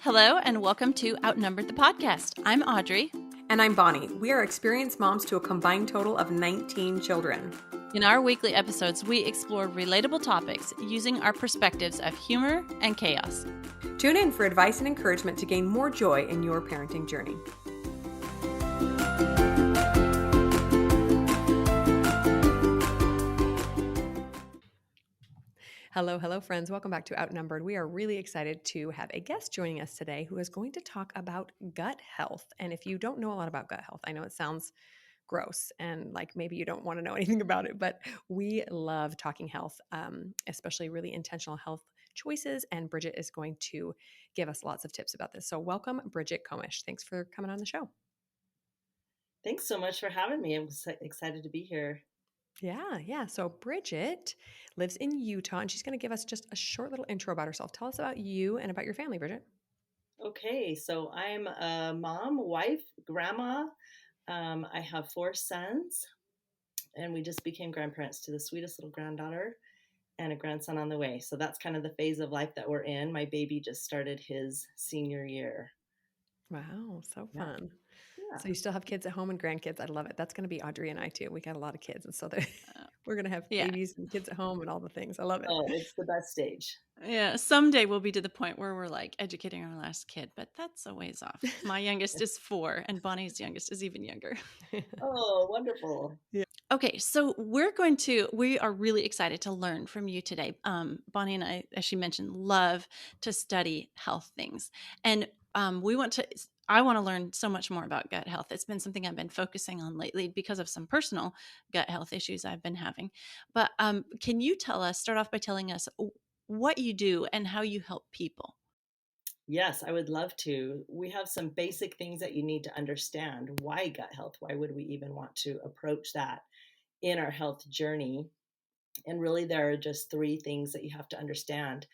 Hello, and welcome to Outnumbered the podcast. I'm Audrey. And I'm Bonnie. We are experienced moms to a combined total of 19 children. In our weekly episodes, we explore relatable topics using our perspectives of humor and chaos. Tune in for advice and encouragement to gain more joy in your parenting journey. Hello, friends. Welcome back to Outnumbered. We are really excited to have a guest joining us today who is going to talk about gut health. And if you don't know a lot about gut health, I know it sounds gross and like maybe you don't want to know anything about it, but we love talking health, especially really intentional health choices. And Brigette is going to give us lots of tips about this. So welcome, Brigette Comish. Thanks for coming on the show. Thanks so much for having me. I'm excited to be here. Yeah. So Brigette lives in Utah, and she's going to give us just a short little intro about herself. Tell us about you and about your family, Brigette. Okay, so I'm a mom, wife, grandma. I have 4 sons, and we just became grandparents to the sweetest little granddaughter and a grandson on the way. So that's kind of the phase of life that we're in. My baby just started his senior year. Wow, so Yeah. fun. Yeah. So you still have kids at home and grandkids. I love it. That's going to be Audrey and I too. We got a lot of kids, and so we're going to have babies and kids at home and all the things. I love it. Oh, it's the best stage. Yeah, someday we'll be to the point where we're like educating our last kid, but that's a ways off. My youngest is 4, and Bonnie's youngest is even younger. Oh, wonderful. Okay, so we are really excited to learn from you today. Bonnie and I, as she mentioned, love to study health things. And I want to learn so much more about gut health. It's been something I've been focusing on lately because of some personal gut health issues I've been having. But can you start off by telling us what you do and how you help people? Yes, I would love to. We have some basic things that you need to understand. Why gut health? Why would we even want to approach that in our health journey? And really, there are just 3 things that you have to understand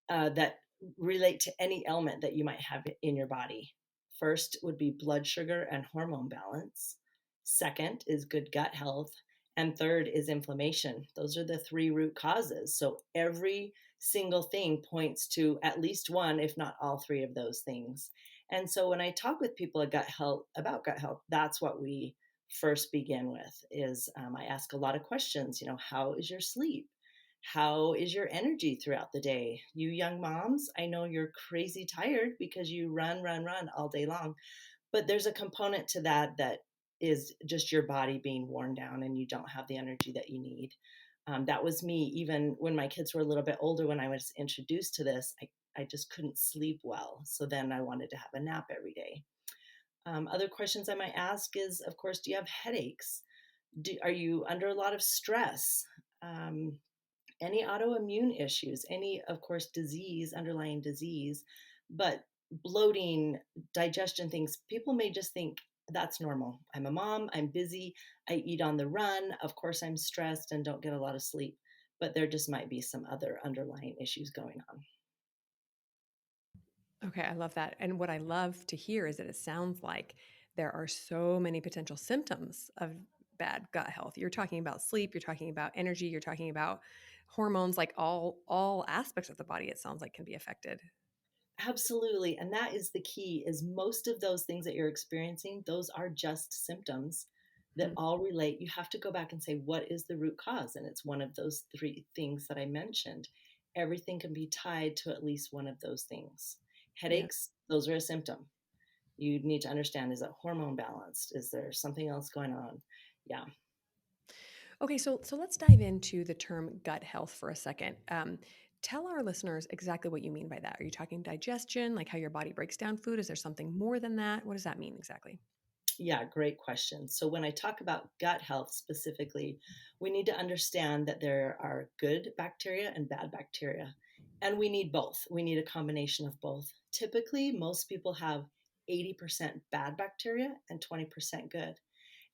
that relate to any ailment that you might have in your body. First would be blood sugar and hormone balance. Second is good gut health. And third is inflammation. Those are the 3 root causes. So every single thing points to at least one, if not all 3 of those things. And so when I talk with people about gut health, that's what we first begin with is I ask a lot of questions. How is your sleep? How is your energy throughout the day? You young moms, I know you're crazy tired because you run all day long, but there's a component to that is just your body being worn down and you don't have the energy that you need. That was me even when my kids were a little bit older. When I was introduced to this, I just couldn't sleep well. So then I wanted to have a nap every day. Other questions I might ask is, of course, do you have headaches? Are you under a lot of stress? Any autoimmune issues, any, of course, underlying disease, but bloating, digestion things, people may just think that's normal. I'm a mom, I'm busy, I eat on the run. Of course, I'm stressed and don't get a lot of sleep, but there just might be some other underlying issues going on. Okay, I love that. And what I love to hear is that it sounds like there are so many potential symptoms of bad gut health. You're talking about sleep, you're talking about energy, you're talking about hormones, like all aspects of the body, it sounds like can be affected. Absolutely. And that is the key is most of those things that you're experiencing, those are just symptoms that all relate. You have to go back and say, what is the root cause? And it's one of those 3 things that I mentioned. Everything can be tied to at least one of those things. Headaches, those are a symptom. You need to understand, is it hormone balanced? Is there something else going on? Yeah. Okay, so let's dive into the term gut health for a second. Tell our listeners exactly what you mean by that. Are you talking digestion, like how your body breaks down food? Is there something more than that? What does that mean exactly? Yeah, great question. So when I talk about gut health specifically, we need to understand that there are good bacteria and bad bacteria, and we need both. We need a combination of both. Typically, most people have 80% bad bacteria and 20% good.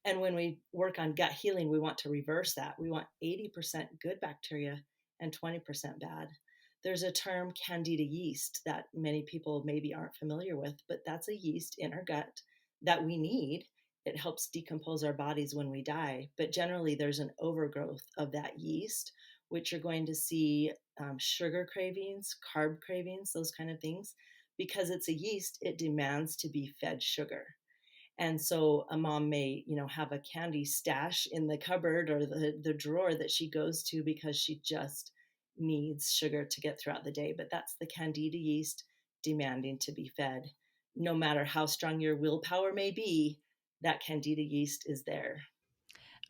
And when we work on gut healing, we want to reverse that. We want 80% good bacteria and 20% bad. There's a term, candida yeast, that many people maybe aren't familiar with, but that's a yeast in our gut that we need. It helps decompose our bodies when we die. But generally, there's an overgrowth of that yeast, which you're going to see sugar cravings, carb cravings, those kind of things. because it's a yeast, it demands to be fed sugar. And so a mom may, have a candy stash in the cupboard or the drawer that she goes to because she just needs sugar to get throughout the day. But that's the candida yeast demanding to be fed. No matter how strong your willpower may be, that candida yeast is there.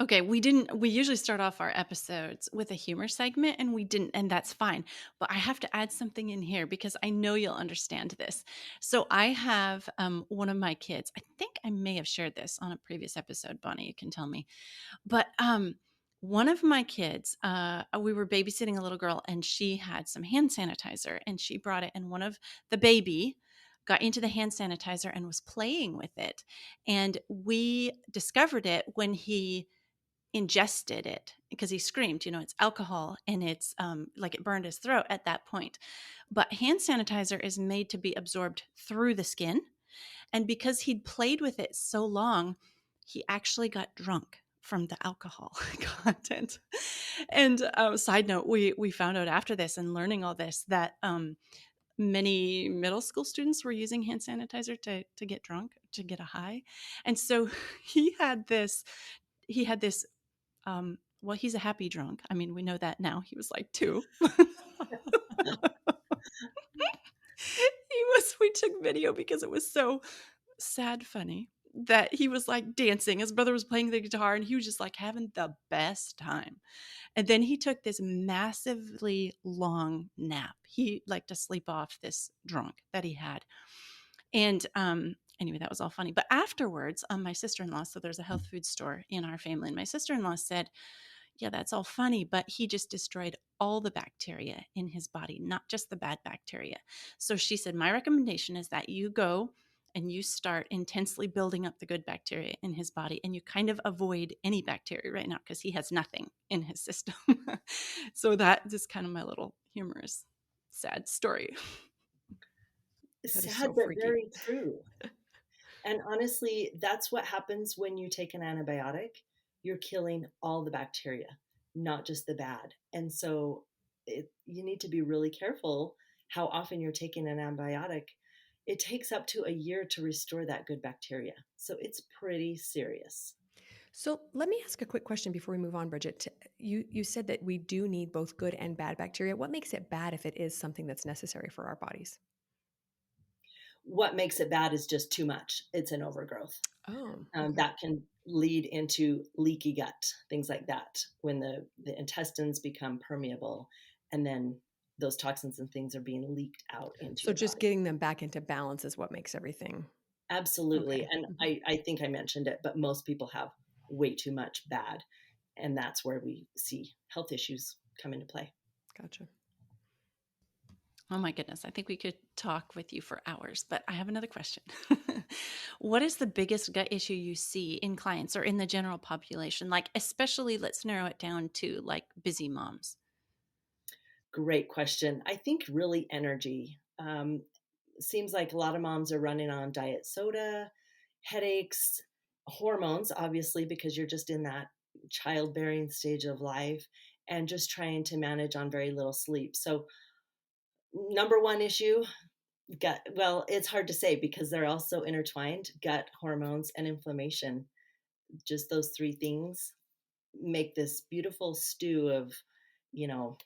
Okay, we usually start off our episodes with a humor segment and we didn't, and that's fine. But I have to add something in here because I know you'll understand this. So I have one of my kids. I think I may have shared this on a previous episode, Bonnie, you can tell me. But one of my kids, we were babysitting a little girl and she had some hand sanitizer and she brought it, and one of the baby got into the hand sanitizer and was playing with it. And we discovered it when he ingested it because he screamed, it's alcohol and it's like it burned his throat at that point. But hand sanitizer is made to be absorbed through the skin. And because he'd played with it so long, he actually got drunk from the alcohol content. And side note, we found out after this and learning all this that many middle school students were using hand sanitizer to get drunk, to get a high. And so he had this well, he's a happy drunk. I mean, we know that now. He was like 2. We took video because it was so sad funny that he was like dancing. His brother was playing the guitar and he was just like having the best time. And then he took this massively long nap. He liked to sleep off this drunk that he had. And anyway, that was all funny. But afterwards, my sister-in-law, so there's a health food store in our family, and my sister-in-law said, yeah, that's all funny, but he just destroyed all the bacteria in his body, not just the bad bacteria. So she said, my recommendation is that you go and you start intensely building up the good bacteria in his body, and you kind of avoid any bacteria right now because he has nothing in his system. So that is kind of my little humorous, sad story. That is Sad, so but freaky. very true. And honestly, that's what happens when you take an antibiotic. You're killing all the bacteria, not just the bad. And so you need to be really careful how often you're taking an antibiotic. It takes up to a year to restore that good bacteria. So it's pretty serious. So let me ask a quick question before we move on, Bridget. You said that we do need both good and bad bacteria. What makes it bad if it is something that's necessary for our bodies? What makes it bad is just too much. It's an overgrowth. Oh, okay. That can lead into leaky gut, things like that, when the intestines become permeable and then those toxins and things are being leaked out into So your just body. getting them back into balance is what makes everything Absolutely. okay. And Mhm. I think I mentioned it, but most people have way too much bad. And that's where we see health issues come into play. Gotcha. Oh my goodness. I think we could talk with you for hours, but I have another question. What is the biggest gut issue you see in clients or in the general population? Like, especially, let's narrow it down to like busy moms. Great question. I think really energy. Seems like a lot of moms are running on diet soda, headaches, hormones, obviously, because you're just in that childbearing stage of life and just trying to manage on very little sleep. So, number one issue, gut. Well, it's hard to say because they're all so intertwined, gut, hormones, and inflammation. Just those three things make this beautiful stew of, you know,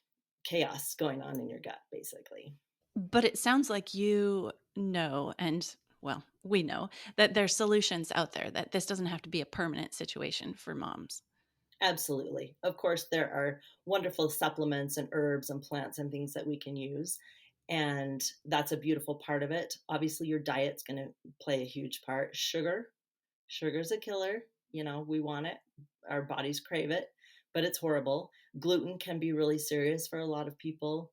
chaos going on in your gut, basically. But it sounds like you know, and well, we know that there's solutions out there, that this doesn't have to be a permanent situation for moms. Absolutely. Of course, there are wonderful supplements and herbs and plants and things that we can use. And that's a beautiful part of it. Obviously, your diet's going to play a huge part. Sugar's a killer. We want it. Our bodies crave it, but it's horrible. Gluten can be really serious for a lot of people.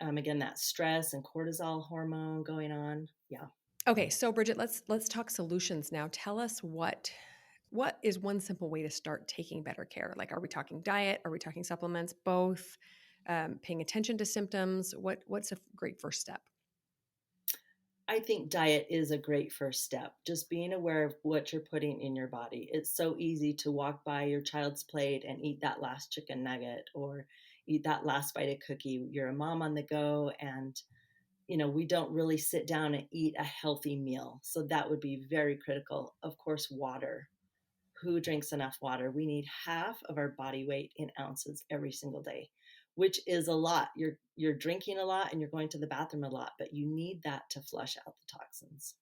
Again, that stress and cortisol hormone going on. Yeah. Okay, so Bridget, let's talk solutions now. Tell us what is one simple way to start taking better care? Like, are we talking diet? Are we talking supplements? Both? Paying attention to symptoms? What's a great first step? I think diet is a great first step. Just being aware of what you're putting in your body. It's so easy to walk by your child's plate and eat that last chicken nugget or eat that last bite of cookie. You're a mom on the go and we don't really sit down and eat a healthy meal. So that would be very critical. Of course, water. Who drinks enough water? We need half of our body weight in ounces every single day, which is a lot. You're drinking a lot and you're going to the bathroom a lot, but you need that to flush out the toxins.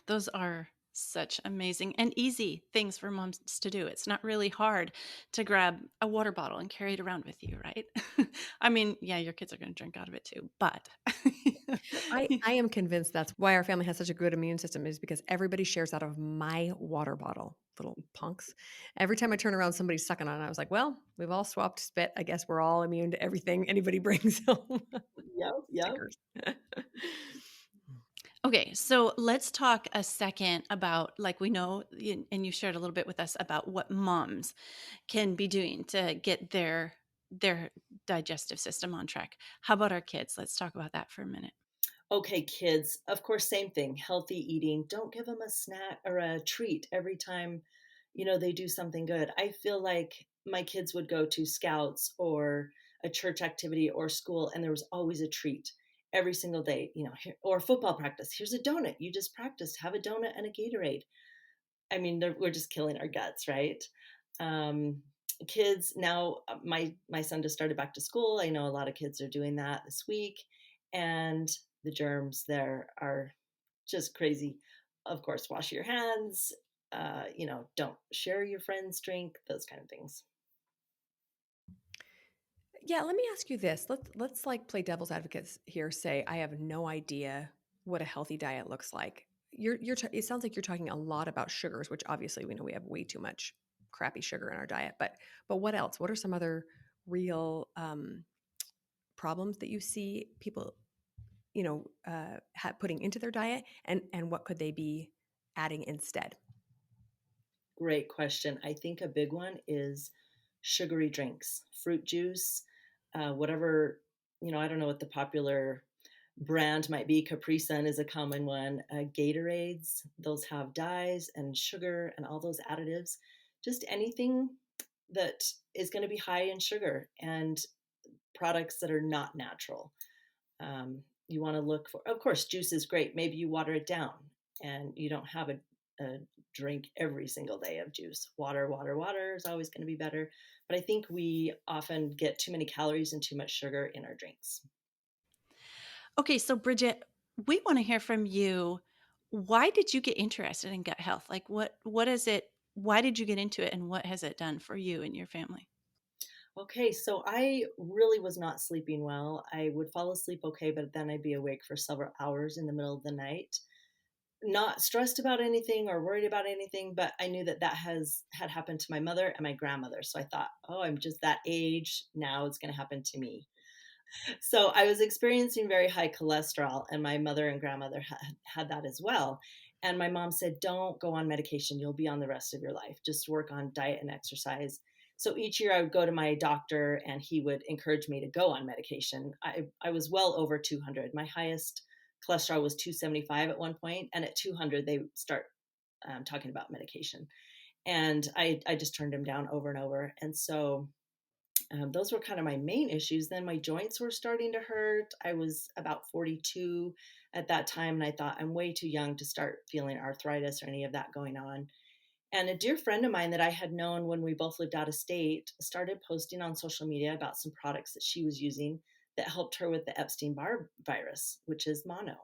Those are such amazing and easy things for moms to do. It's not really hard to grab a water bottle and carry it around with you, right? I mean, yeah, your kids are going to drink out of it too, but I am convinced that's why our family has such a good immune system is because everybody shares out of my water bottle, little punks. Every time I turn around, somebody's sucking on it. I was like, well, we've all swapped spit. I guess we're all immune to everything anybody brings home. Yep, yep. Stickers. okay, so let's talk a second about, like, we know, and you shared a little bit with us about what moms can be doing to get their digestive system on track. How about our kids? Let's talk about that for a minute. Okay, kids, of course, same thing. Healthy eating. Don't give them a snack or a treat every time, they do something good. I feel like my kids would go to scouts or a church activity or school, and there was always a treat every single day, or football practice. Here's a donut. You just practiced. Have a donut and a Gatorade. I mean, we're just killing our guts, right? Um, Kids now, my son just started back to school. I know a lot of kids are doing that this week, and the germs there are just crazy. Of course, wash your hands. Don't share your friend's drink. Those kind of things. Yeah, let me ask you this. Let's like play devil's advocates here. Say I have no idea what a healthy diet looks like. It sounds like you're talking a lot about sugars, which obviously we know we have way too much crappy sugar in our diet. But what else? What are some other real problems that you see people, putting into their diet, and what could they be adding instead? Great question. I think a big one is sugary drinks, fruit juice, whatever, I don't know what the popular brand might be. Capri Sun is a common one. Gatorades, those have dyes and sugar and all those additives. Just anything that is going to be high in sugar and products that are not natural. You want to look for, of course, juice is great. Maybe you water it down and you don't have a drink every single day of juice. Water, water, water is always going to be better. But I think we often get too many calories and too much sugar in our drinks. Okay, so Bridget, we want to hear from you. Why did you get interested in gut health? Like, what is it? Why did you get into it, and what has it done for you and your family? Okay, so I really was not sleeping well. I would fall asleep okay, but then I'd be awake for several hours in the middle of the night. Not stressed about anything or worried about anything, but I knew that had happened to my mother and my grandmother. So I thought, oh, I'm just that age. Now it's going to happen to me. So I was experiencing very high cholesterol, and my mother and grandmother had that as well. And my mom said, don't go on medication. You'll be on the rest of your life. Just work on diet and exercise. So each year I would go to my doctor and he would encourage me to go on medication. I was well over 200. My highest cholesterol was 275 at one point, and at 200, they start talking about medication. And I just turned him down over and over. And so those were kind of my main issues. Then my joints were starting to hurt. I was about 42 at that time, and I thought I'm way too young to start feeling arthritis or any of that going on. And a dear friend of mine that I had known when we both lived out of state started posting on social media about some products that she was using that helped her with the Epstein-Barr virus, which is mono.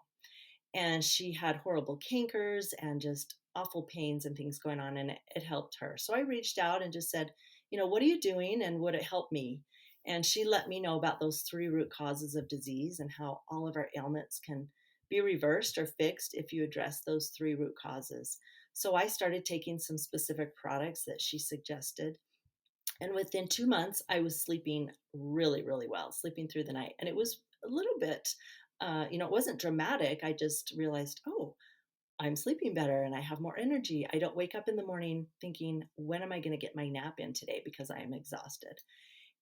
And she had horrible cankers and just awful pains and things going on, and it helped her. So I reached out and just said, what are you doing and would it help me? And she let me know about those three root causes of disease and how all of our ailments can be reversed or fixed if you address those three root causes. So I started taking some specific products that she suggested. And within 2 months, I was sleeping really, really well, sleeping through the night. And it was a little bit, it wasn't dramatic. I just realized, oh, I'm sleeping better and I have more energy. I don't wake up in the morning thinking, when am I going to get my nap in today because I am exhausted?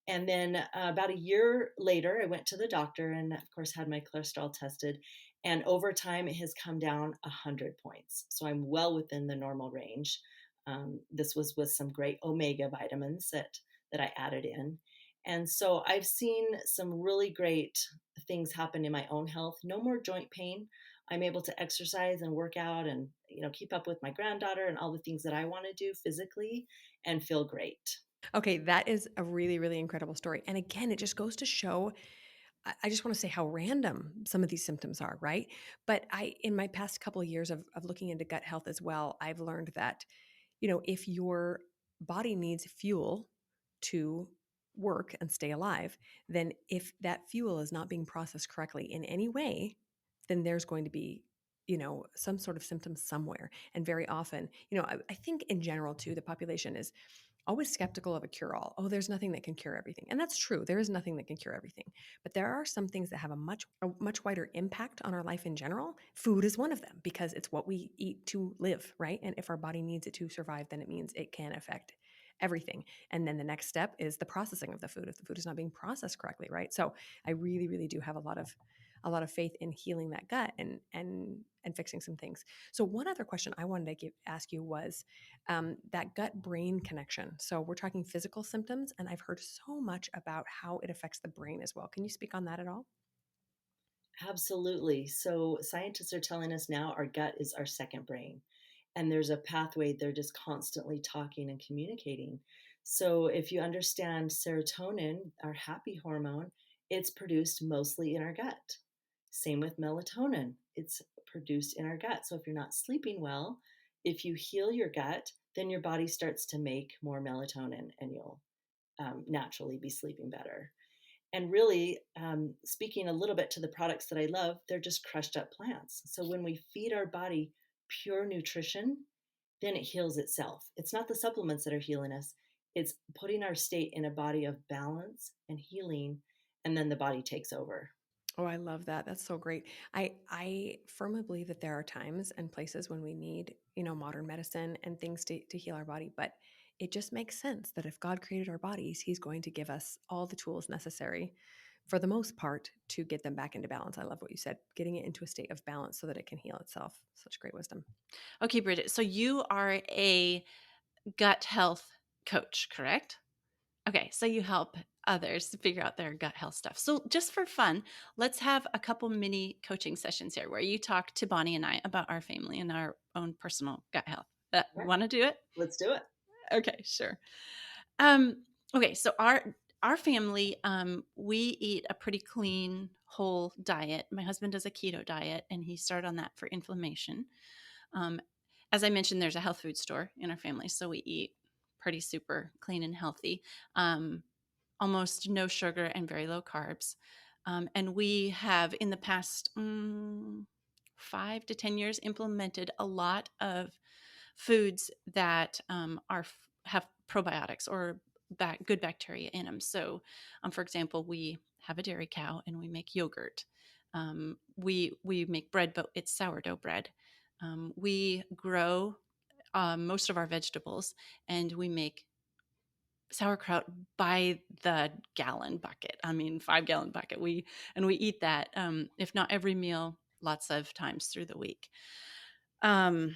And then about a year later, I went to the doctor and, of course, had my cholesterol tested. And over time, it has come down 100 points. So I'm well within the normal range. This was with some great omega vitamins that I added in. And so I've seen some really great things happen in my own health. No more joint pain. I'm able to exercise and work out and, keep up with my granddaughter and all the things that I want to do physically and feel great. Okay, that is a really, really incredible story. And again, it just goes to show I just want to say how random some of these symptoms are, right? But in my past couple of years of looking into gut health as well, I've learned that, if your body needs fuel to work and stay alive, then if that fuel is not being processed correctly in any way, then there's going to be, some sort of symptom somewhere. And very often, I think in general, too, the population is always skeptical of a cure all. Oh, there's nothing that can cure everything. And that's true. There is nothing that can cure everything. But there are some things that have a much wider impact on our life in general. Food is one of them because it's what we eat to live, right? And if our body needs it to survive, then it means it can affect everything. And then the next step is the processing of the food if the food is not being processed correctly, right? So I really, really do have a lot of faith in healing that gut and fixing some things. So one other question I wanted to ask you was that gut brain connection. So we're talking physical symptoms, and I've heard so much about how it affects the brain as well. Can you speak on that at all? Absolutely. So scientists are telling us now our gut is our second brain. And there's a pathway they're just constantly talking and communicating. So if you understand serotonin, our happy hormone, it's produced mostly in our gut. Same with melatonin, it's produced in our gut. So if you're not sleeping well, if you heal your gut, then your body starts to make more melatonin and you'll naturally be sleeping better. And really, speaking a little bit to the products that I love, they're just crushed up plants. So when we feed our body pure nutrition, then it heals itself. It's not the supplements that are healing us, it's putting our state in a body of balance and healing, and then the body takes over. Oh, I love that. That's so great. I firmly believe that there are times and places when we need, modern medicine and things to heal our body, but it just makes sense that if God created our bodies, he's going to give us all the tools necessary for the most part to get them back into balance. I love what you said, getting it into a state of balance so that it can heal itself. Such great wisdom. Okay, Bridget. So you are a gut health coach, correct? Okay, so you help others figure out their gut health stuff. So just for fun, let's have a couple mini coaching sessions here where you talk to Bonnie and I about our family and our own personal gut health. Right. Want to do it? Let's do it. Okay, sure. Um, okay, so our family, we eat a pretty clean, whole diet. My husband does a keto diet, and he started on that for inflammation. Um, as I mentioned, there's a health food store in our family, so we eat pretty super clean and healthy. Almost no sugar and very low carbs. And we have, in the past 5 to 10 years, implemented a lot of foods that have probiotics or good bacteria in them. So, for example, we have a dairy cow and we make yogurt. We make bread, but it's sourdough bread. We grow most of our vegetables, and we make sauerkraut by the gallon bucket. I mean, 5 gallon bucket. We eat that, if not every meal, lots of times through the week. Um,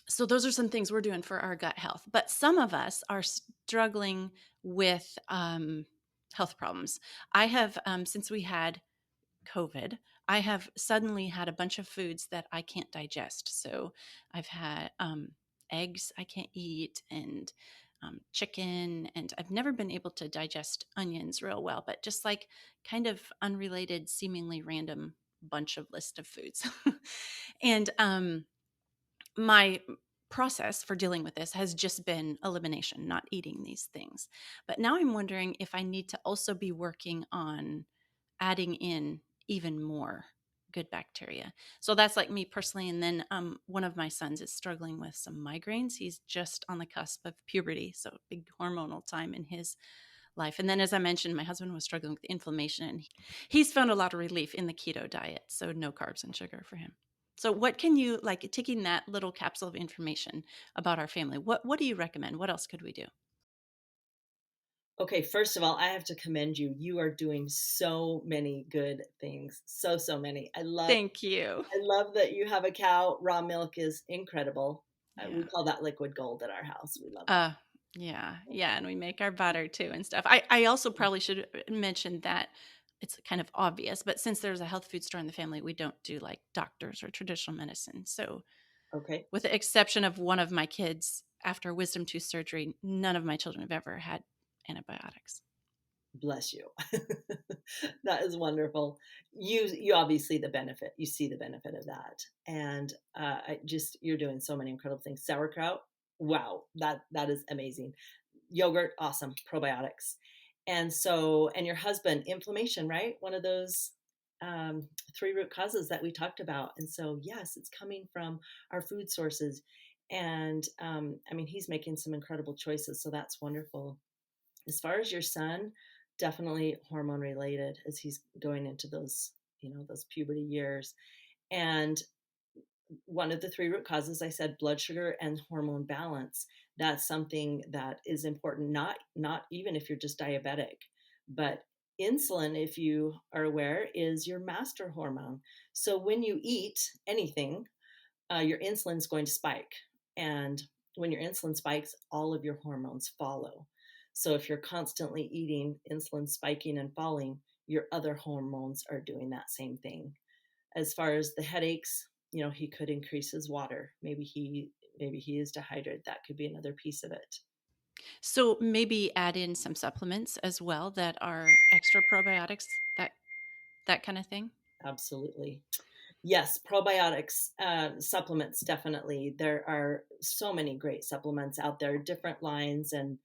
so those are some things we're doing for our gut health. But some of us are struggling with health problems. I have, since we had COVID, I have suddenly had a bunch of foods that I can't digest. So I've had eggs I can't eat, and chicken, and I've never been able to digest onions real well, but just like kind of unrelated, seemingly random bunch of list of foods. And my process for dealing with this has just been elimination, not eating these things. But now I'm wondering if I need to also be working on adding in even more good bacteria. So that's like me personally. And then one of my sons is struggling with some migraines. He's just on the cusp of puberty, so big hormonal time in his life. And then, as I mentioned, my husband was struggling with inflammation, and he's found a lot of relief in the keto diet. So no carbs and sugar for him. So what can you, like, taking that little capsule of information about our family, what do you recommend? What else could we do? Okay, first of all, I have to commend you. You are doing so many good things. So, so many. Thank you. I love that you have a cow. Raw milk is incredible. We Yeah. call that liquid gold at our house. We love Uh, yeah, yeah, and we make our butter too and stuff. I also that. probably should mention that it's kind of obvious. But since there's a health food store in the family, we don't do like doctors or traditional medicine. So, Okay. with the exception of one of my kids, after wisdom tooth surgery, none of my children have ever had antibiotics. Bless you. That is wonderful. You obviously the benefit. You see the benefit of that, and you're doing so many incredible things. Sauerkraut, wow, that is amazing. Yogurt, awesome. Probiotics, and your husband, inflammation, right? One of those three root causes that we talked about, and so yes, it's coming from our food sources, and I mean he's making some incredible choices, so that's wonderful. As far as your son, definitely hormone related as he's going into those, those puberty years. And one of the three root causes I said blood sugar and hormone balance. That's something that is important, not even if you're just diabetic, but insulin, if you are aware, is your master hormone. So when you eat anything, your insulin is going to spike. And when your insulin spikes, all of your hormones follow. So if you're constantly eating insulin spiking and falling, your other hormones are doing that same thing. As far as the headaches, he could increase his water. Maybe he is dehydrated. That could be another piece of it. So maybe add in some supplements as well that are extra probiotics, that kind of thing. Absolutely. Yes, probiotics, supplements, definitely. There are so many great supplements out there, different lines and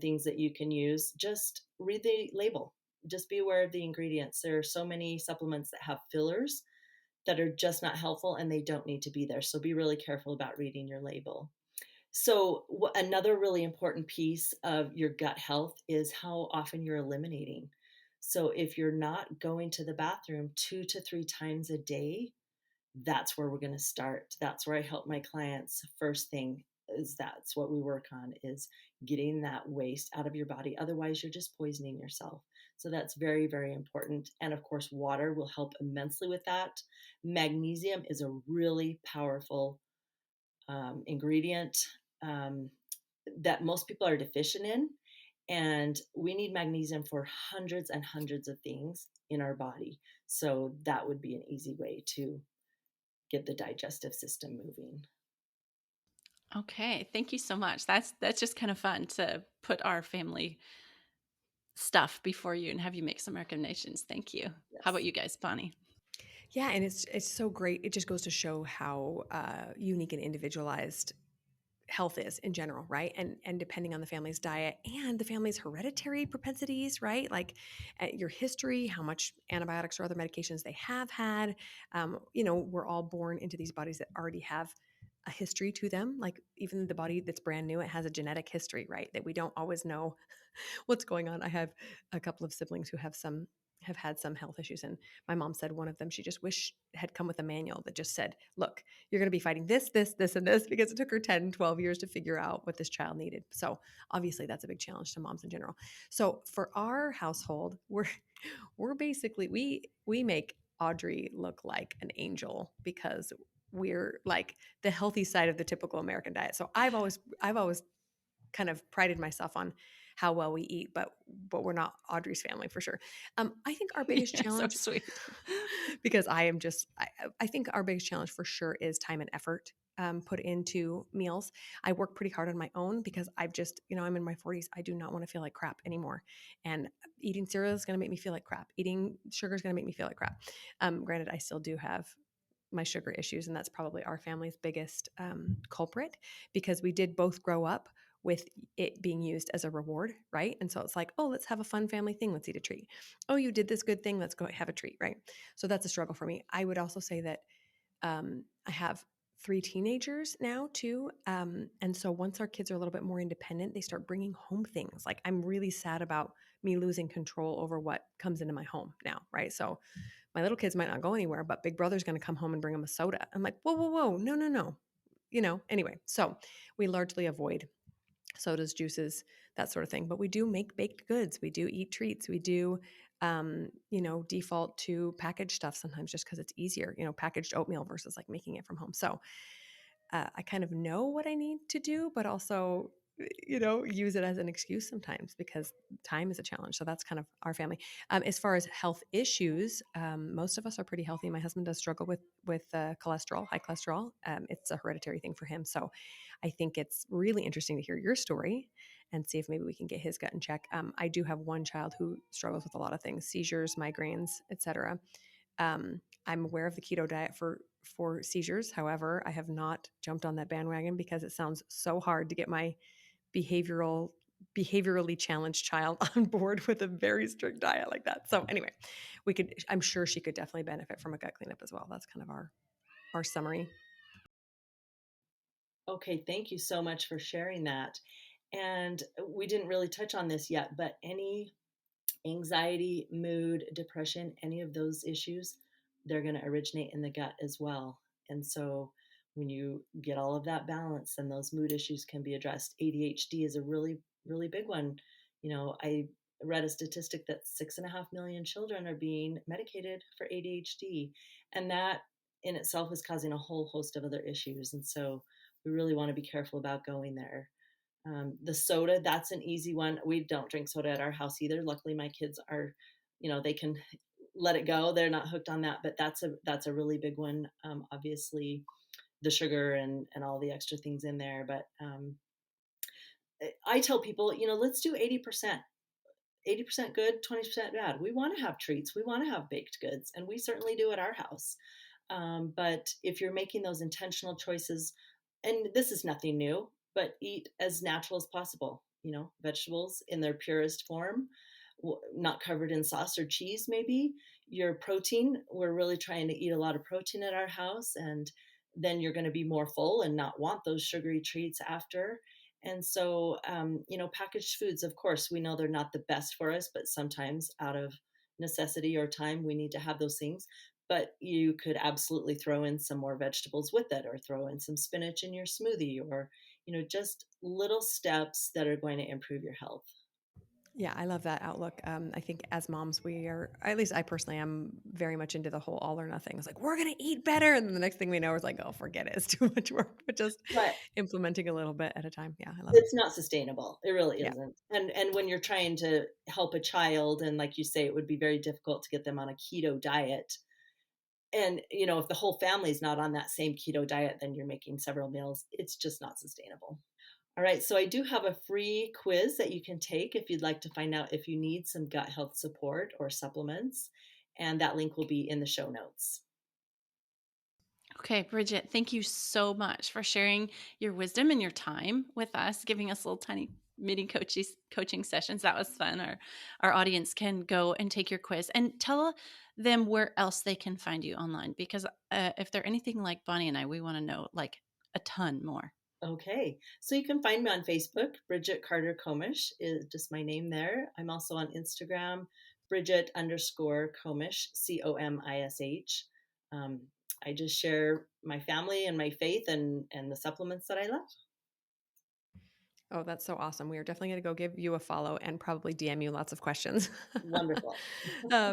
things that you can use. Just read the label. Just be aware of the ingredients. There are so many supplements that have fillers that are just not helpful and they don't need to be there. So be really careful about reading your label. So another really important piece of your gut health is how often you're eliminating. So if you're not going to the bathroom 2 to 3 times a day, that's where we're going to start. That's where I help my clients. First thing is that's what we work on is getting that waste out of your body. Otherwise, you're just poisoning yourself. So that's very, very important. And of course, water will help immensely with that. Magnesium is a really powerful ingredient um, that most people are deficient in. And we need magnesium for hundreds and hundreds of things in our body. So that would be an easy way to get the digestive system moving. Okay, thank you so much. That's just kind of fun to put our family stuff before you and have you make some recommendations. Thank you. How about Yes. you guys, Bonnie? Yeah, and it's so great. It just goes to show how unique and individualized health is in general, right? And depending on the family's diet and the family's hereditary propensities, right? Like your history, how much antibiotics or other medications they have had. We're all born into these bodies that already have a history to them. Like even the body that's brand new, it has a genetic history, right? That we don't always know what's going on. I have a couple of siblings who have had some health issues, and my mom said one of them she just wish had come with a manual that just said, look, you're going to be fighting this and this, because it took her 10, 12 years to figure out what this child needed. So obviously that's a big challenge to moms in general. So for our household, we're basically we make Audrey look like an angel because we're like the healthy side of the typical American diet. So I've always kind of prided myself on how well we eat, but we're not Audrey's family for sure. I think our biggest You're so challenge, sweet. because I think our biggest challenge for sure is time and effort put into meals. I work pretty hard on my own because I'm in my 40s. I do not want to feel like crap anymore. And eating cereal is going to make me feel like crap. Eating sugar is going to make me feel like crap. Granted, I still do have my sugar issues, and that's probably our family's biggest culprit, because we did both grow up with it being used as a reward, right? And so it's like, oh, let's have a fun family thing. Let's eat a treat. Oh, you did this good thing. Let's go have a treat, right? So that's a struggle for me. I would also say that I have 3 teenagers now too. And so once our kids are a little bit more independent, they start bringing home things. Like I'm really sad about me losing control over what comes into my home now, right? So my little kids might not go anywhere, but big brother's going to come home and bring them a soda. I'm like, whoa, whoa, whoa, no, no, no. Anyway, so we largely avoid sodas, juices, that sort of thing. But we do make baked goods. We do eat treats. We do, default to packaged stuff sometimes just because it's easier, packaged oatmeal versus like making it from home. So I kind of know what I need to do, but also use it as an excuse sometimes because time is a challenge. So that's kind of our family. As far as health issues, most of us are pretty healthy. My husband does struggle with cholesterol, high cholesterol. It's a hereditary thing for him. So I think it's really interesting to hear your story and see if maybe we can get his gut in check. I do have one child who struggles with a lot of things: seizures, migraines, etc. I'm aware of the keto diet for seizures. However, I have not jumped on that bandwagon because it sounds so hard to get my behaviorally challenged child on board with a very strict diet like that. So anyway, I'm sure she could definitely benefit from a gut cleanup as well. That's kind of our summary. Okay, thank you so much for sharing that. And we didn't really touch on this yet, but any anxiety, mood, depression, any of those issues, they're going to originate in the gut as well. And so when you get all of that balance, then those mood issues can be addressed. ADHD is a really, really big one. I read a statistic that 6.5 million children are being medicated for ADHD. And that in itself is causing a whole host of other issues. And so we really want to be careful about going there. The soda, that's an easy one. We don't drink soda at our house either. Luckily, my kids are, they can let it go. They're not hooked on that, but that's a really big one. Obviously, the sugar and all the extra things in there. But I tell people, let's do 80%. 80% good, 20% bad. We want to have treats. We want to have baked goods, and we certainly do at our house. But if you're making those intentional choices, and this is nothing new, but eat as natural as possible, vegetables in their purest form, not covered in sauce or cheese, maybe. Your protein, we're really trying to eat a lot of protein at our house, and then you're going to be more full and not want those sugary treats after. And so, packaged foods, of course, we know they're not the best for us, but sometimes out of necessity or time, we need to have those things. But you could absolutely throw in some more vegetables with it, or throw in some spinach in your smoothie, or, just little steps that are going to improve your health. Yeah, I love that outlook. I think as moms, we are, at least I personally am very much into the whole all or nothing. It's like, we're going to eat better. And then the next thing we know is like, oh, forget it. It's too much work, but just But implementing a little bit at a time. Yeah, I love it. it's not sustainable. It really Yeah. isn't. And when you're trying to help a child, and like you say, it would be very difficult to get them on a keto diet. And, if the whole family's not on that same keto diet, then you're making several meals. It's just not sustainable. All right, so I do have a free quiz that you can take if you'd like to find out if you need some gut health support or supplements. And that link will be in the show notes. Okay, Brigette, thank you so much for sharing your wisdom and your time with us, giving us little tiny mini coaching sessions. That was fun. Our audience can go and take your quiz, and tell them where else they can find you online, because if they're anything like Bonnie and I, we want to know like a ton more. Okay, so you can find me on Facebook. Brigette Comish is just my name there. I'm also on Instagram, Brigette_Comish, Comish. I just share my family and my faith and the supplements that I love. Oh, that's so awesome. We are definitely going to go give you a follow and probably DM you lots of questions. Wonderful.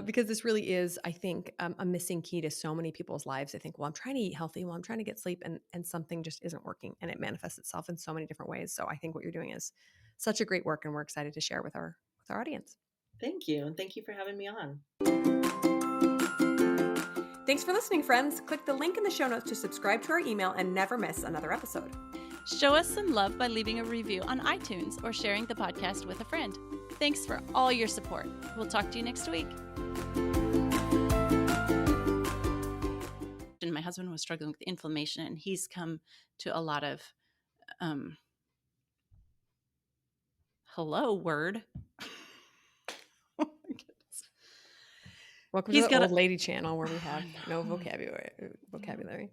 Because this really is, I think, a missing key to so many people's lives. They think, well, I'm trying to eat healthy. Well, I'm trying to get sleep, and something just isn't working, and it manifests itself in so many different ways. So I think what you're doing is such a great work, and we're excited to share with our audience. Thank you. And thank you for having me on. Thanks for listening, friends. Click the link in the show notes to subscribe to our email and never miss another episode. Show us some love by leaving a review on iTunes or sharing the podcast with a friend. Thanks for all your support. We'll talk to you next week. And my husband was struggling with inflammation, and he's come to a lot of hello word. Oh my goodness. Welcome to the old lady channel where we have no vocabulary.